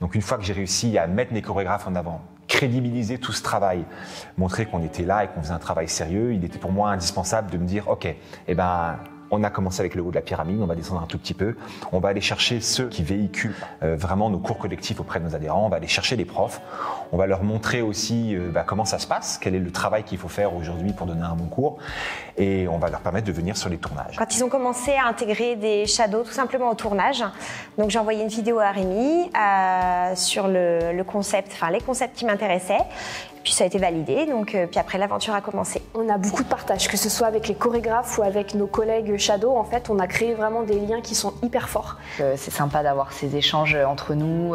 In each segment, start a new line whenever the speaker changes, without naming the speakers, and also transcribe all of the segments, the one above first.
Donc une fois que j'ai réussi à mettre mes chorégraphes en avant, crédibiliser tout ce travail, montrer qu'on était là et qu'on faisait un travail sérieux, il était pour moi indispensable de me dire ok, eh ben on a commencé avec le haut de la pyramide, on va descendre un tout petit peu, on va aller chercher ceux qui véhiculent vraiment nos cours collectifs auprès de nos adhérents, on va aller chercher les profs, on va leur montrer aussi comment ça se passe, quel est le travail qu'il faut faire aujourd'hui pour donner un bon cours, et on va leur permettre de venir sur les tournages.
Quand ils ont commencé à intégrer des shadows tout simplement au tournage, donc j'ai envoyé une vidéo à Rémi sur le concept, enfin les concepts qui m'intéressaient. Puis ça a été validé, donc puis après l'aventure a commencé.
On a beaucoup de partage, que ce soit avec les chorégraphes ou avec nos collègues shadow. En fait, on a créé vraiment des liens qui sont hyper forts.
C'est sympa d'avoir ces échanges entre nous.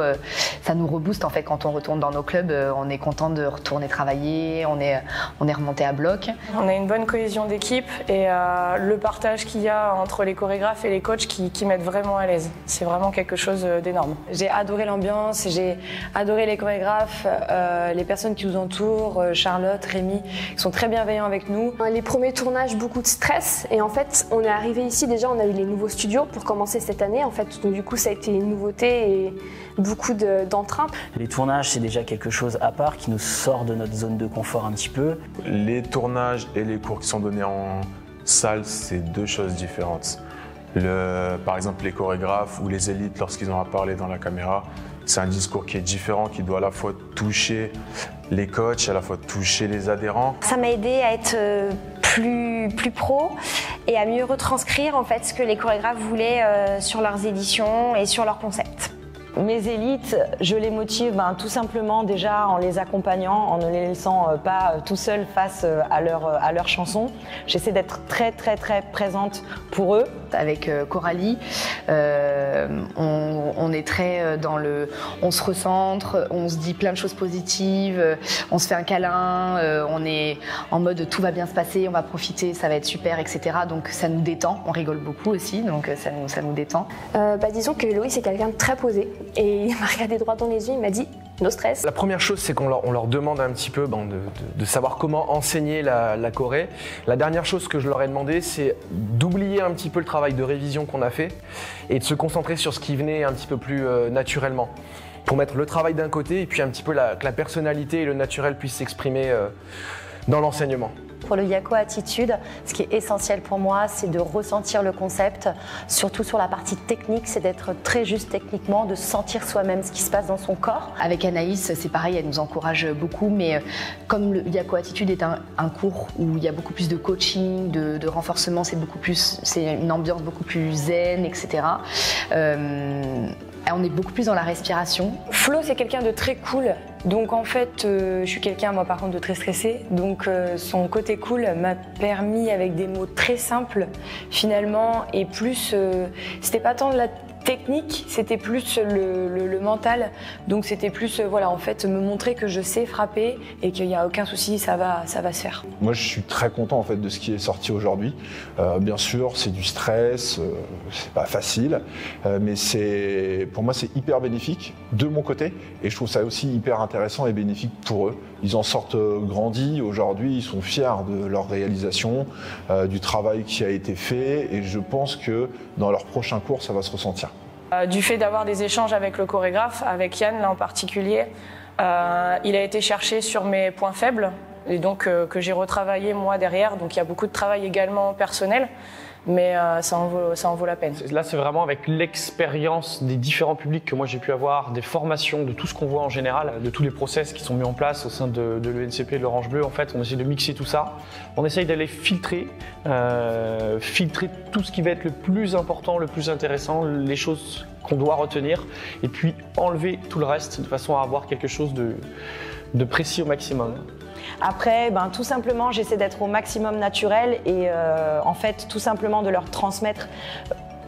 Ça nous rebooste en fait quand on retourne dans nos clubs. On est content de retourner travailler. On est remonté à bloc.
On a une bonne cohésion d'équipe et le partage qu'il y a entre les chorégraphes et les coachs qui mettent vraiment à l'aise. C'est vraiment quelque chose d'énorme. J'ai adoré l'ambiance, j'ai adoré les chorégraphes, les personnes qui nous entourent. Charlotte, Rémi, qui sont très bienveillants avec nous.
Les premiers tournages, beaucoup de stress, et en fait on est arrivé ici, déjà on a eu les nouveaux studios pour commencer cette année, en fait, donc du coup ça a été une nouveauté et beaucoup d'entrain.
Les tournages, c'est déjà quelque chose à part qui nous sort de notre zone de confort un petit peu.
Les tournages et les cours qui sont donnés en salle, c'est deux choses différentes. Par exemple, les chorégraphes ou les élites, lorsqu'ils ont à parler dans la caméra, c'est un discours qui est différent, qui doit à la fois toucher les coachs, à la fois toucher les adhérents.
Ça m'a aidé à être plus pro et à mieux retranscrire en fait ce que les chorégraphes voulaient sur leurs éditions et sur leurs concepts.
Mes élites, je les motive tout simplement déjà en les accompagnant, en ne les laissant pas tout seuls face à leur chanson. J'essaie d'être très présente pour eux.
Avec Coralie, on est très dans le... On se recentre, on se dit plein de choses positives, on se fait un câlin, on est en mode tout va bien se passer, on va profiter, ça va être super, etc. Donc ça nous détend, on rigole beaucoup aussi, donc ça nous détend.
Disons que Loïs est quelqu'un de très posé. Et il m'a regardé droit dans les yeux, il m'a dit « no stress ».
La première chose, c'est qu'on leur demande un petit peu de savoir comment enseigner la choré. La dernière chose que je leur ai demandé, c'est d'oublier un petit peu le travail de révision qu'on a fait et de se concentrer sur ce qui venait un petit peu plus naturellement. Pour mettre le travail d'un côté et puis un petit peu que la personnalité et le naturel puissent s'exprimer dans l'enseignement.
Pour le Yako Attitude, ce qui est essentiel pour moi, c'est de ressentir le concept, surtout sur la partie technique, c'est d'être très juste techniquement, de sentir soi-même ce qui se passe dans son corps.
Avec Anaïs, c'est pareil, elle nous encourage beaucoup, mais comme le Yako Attitude est un cours où il y a beaucoup plus de coaching, de renforcement, c'est une ambiance beaucoup plus zen, etc. On est beaucoup plus dans la respiration.
Flo, c'est quelqu'un de très cool. Donc en fait, je suis quelqu'un, moi par contre, de très stressé. Donc son côté cool m'a permis, avec des mots très simples, finalement, et plus, c'était pas tant de la technique, c'était plus le mental. Donc c'était plus, voilà, en fait, me montrer que je sais frapper et qu'il n'y a aucun souci, ça va se faire.
Moi, je suis très content en fait de ce qui est sorti aujourd'hui. Bien sûr, c'est du stress, c'est pas facile, mais pour moi, c'est hyper bénéfique de mon côté, et je trouve ça aussi hyper intéressant et bénéfique pour eux. Ils en sortent grandis. Aujourd'hui, ils sont fiers de leur réalisation, du travail qui a été fait, et je pense que dans leur prochain cours, ça va se ressentir.
Du fait d'avoir des échanges avec le chorégraphe, avec Yann là en particulier, il a été chercher sur mes points faibles et donc que j'ai retravaillé moi derrière. Donc il y a beaucoup de travail également personnel, mais ça en vaut la peine.
Là, c'est vraiment avec l'expérience des différents publics que moi j'ai pu avoir, des formations, de tout ce qu'on voit en général, de tous les process qui sont mis en place au sein de l'ENCP et de l'Orange Bleu. En fait, on essaie de mixer tout ça. On essaye d'aller filtrer tout ce qui va être le plus important, le plus intéressant, les choses qu'on doit retenir, et puis enlever tout le reste de façon à avoir quelque chose de précis au maximum.
Après, tout simplement, j'essaie d'être au maximum naturel et en fait, tout simplement de leur transmettre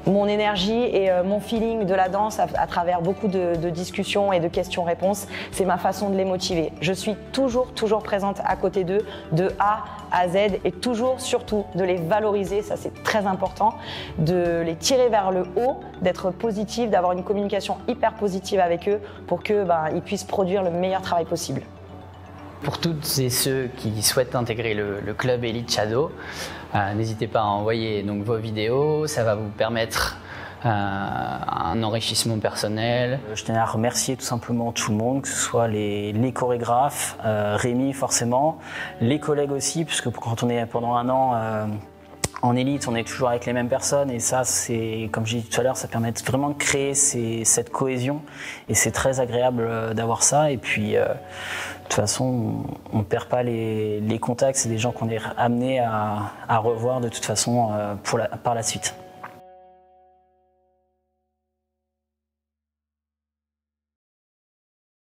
mon énergie et mon feeling de la danse à travers beaucoup de discussions et de questions-réponses. C'est ma façon de les motiver. Je suis toujours présente à côté d'eux, de A à Z, et toujours, surtout, de les valoriser, ça c'est très important, de les tirer vers le haut, d'être positif, d'avoir une communication hyper positive avec eux pour qu'ils puissent produire le meilleur travail possible.
Pour toutes et ceux qui souhaitent intégrer le club Elite Shadow, n'hésitez pas à envoyer donc vos vidéos, ça va vous permettre
un enrichissement personnel.
Je tenais à remercier tout simplement tout le monde, que ce soit les chorégraphes, Rémi forcément, les collègues aussi, puisque quand on est pendant un an en élite, on est toujours avec les mêmes personnes et ça, c'est, comme j'ai dit tout à l'heure, ça permet vraiment de créer cette cohésion et c'est très agréable d'avoir ça. Et puis, de toute façon, on ne perd pas les contacts, c'est des gens qu'on est amenés à revoir de toute façon par la suite.